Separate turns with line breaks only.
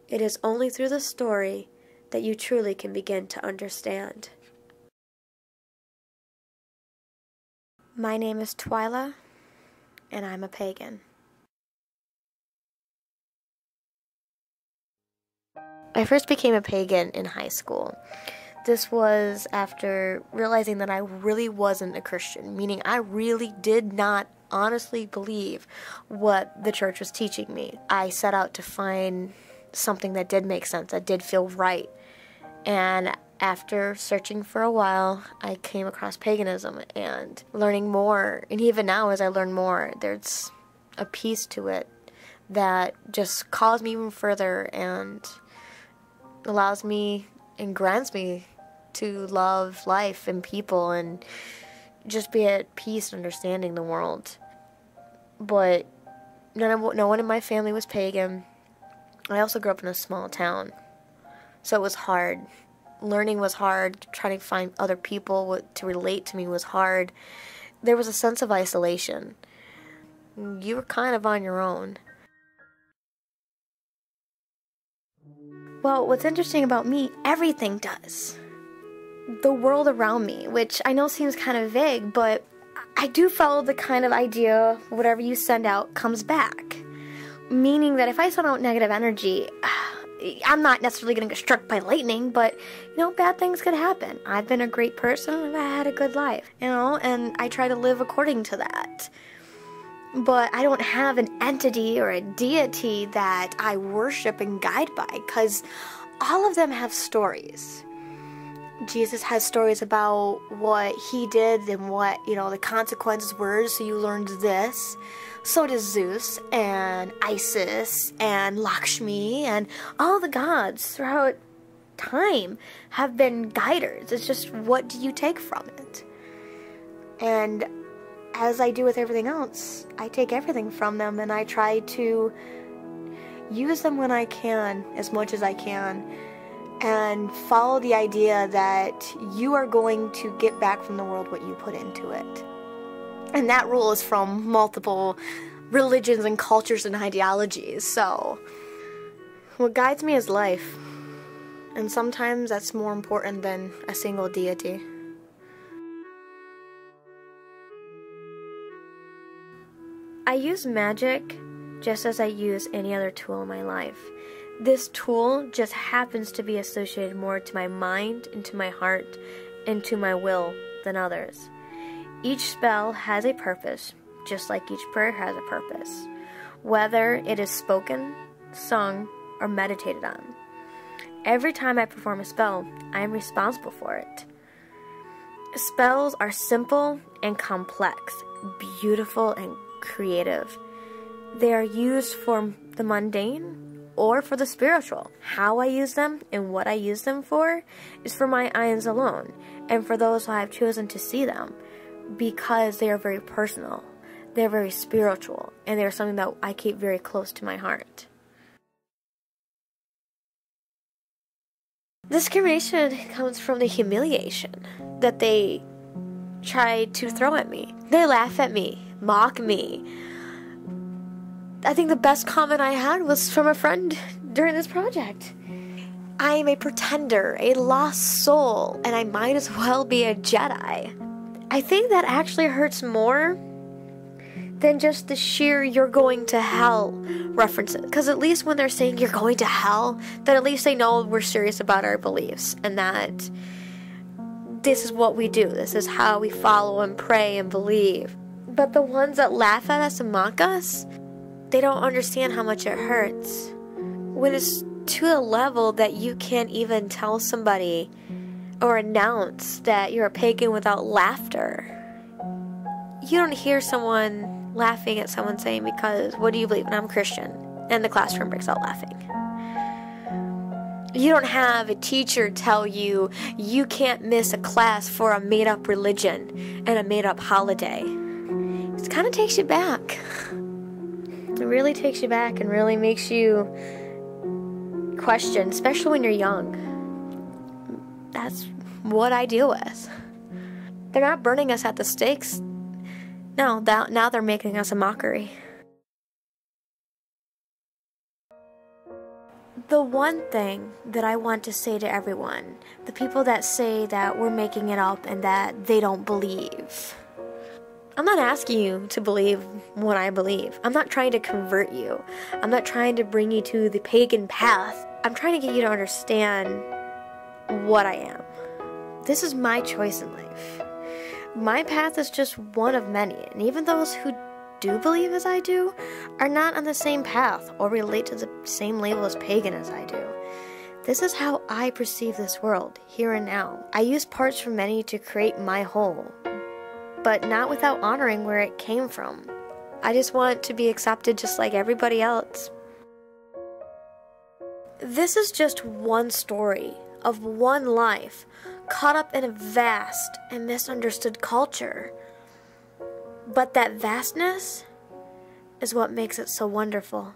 It is only through the story that you truly can begin to understand. My name is Twyla, and I'm a pagan. I first became a pagan in high school. This was after realizing that I really wasn't a Christian, meaning I really did not honestly believe what the church was teaching me. I set out to find something that did make sense, that did feel right. And after searching for a while, I came across paganism and learning more. And even now, as I learn more, there's a piece to it that just calls me even further and allows me and grants me to love life and people and just be at peace and understanding the world. But no one in my family was pagan. I also grew up in a small town, so it was hard. Learning was hard. Trying to find other people to relate to me was hard. There was a sense of isolation. You were kind of on your own. Well, what's interesting about me, everything does. The world around me, which I know seems kind of vague, but I do follow the kind of idea whatever you send out comes back. Meaning that if I send out negative energy, I'm not necessarily going to get struck by lightning, but, bad things could happen. I've been a great person and I had a good life, and I try to live according to that. But I don't have an entity or a deity that I worship and guide by, because all of them have stories. Jesus has stories about what he did and what, the consequences were, so you learned this. So does Zeus and Isis and Lakshmi and all the gods throughout time have been guiders. It's just, what do you take from it? And as I do with everything else, I take everything from them and I try to use them when I can, as much as I can, and follow the idea that you are going to get back from the world what you put into it. And that rule is from multiple religions and cultures and ideologies. So what guides me is life. And sometimes that's more important than a single deity. I use magic just as I use any other tool in my life. This tool just happens to be associated more to my mind and to my heart and to my will than others. Each spell has a purpose, just like each prayer has a purpose, whether it is spoken, sung, or meditated on. Every time I perform a spell, I am responsible for it. Spells are simple and complex, beautiful and creative. They are used for the mundane or for the spiritual. How I use them and what I use them for is for my eyes alone, and for those who I have chosen to see them, because they are very personal, they're very spiritual, and they're something that I keep very close to my heart. Discrimination comes from the humiliation that they try to throw at me. They laugh at me, mock me. I think the best comment I had was from a friend during this project. I am a pretender, a lost soul, and I might as well be a Jedi. I think that actually hurts more than just the sheer "you're going to hell" references. Because at least when they're saying "you're going to hell," then at least they know we're serious about our beliefs and that this is what we do. This is how we follow and pray and believe. But the ones that laugh at us and mock us, they don't understand how much it hurts. When it's to a level that you can't even tell somebody or announce that you're a pagan without laughter. You don't hear someone laughing at someone saying, because what do you believe? And I'm Christian. And the classroom breaks out laughing. You don't have a teacher tell you you can't miss a class for a made-up religion and a made-up holiday. It kind of takes you back. It really takes you back and really makes you question, especially when you're young. That's what I deal with. They're not burning us at the stakes. No, now they're making us a mockery. The one thing that I want to say to everyone, the people that say that we're making it up and that they don't believe, I'm not asking you to believe what I believe. I'm not trying to convert you. I'm not trying to bring you to the pagan path. I'm trying to get you to understand what I am. This is my choice in life. My path is just one of many, and even those who do believe as I do are not on the same path or relate to the same label as pagan as I do. This is how I perceive this world, here and now. I use parts from many to create my whole, but not without honoring where it came from. I just want to be accepted just like everybody else. This is just one story of one life caught up in a vast and misunderstood culture. But that vastness is what makes it so wonderful.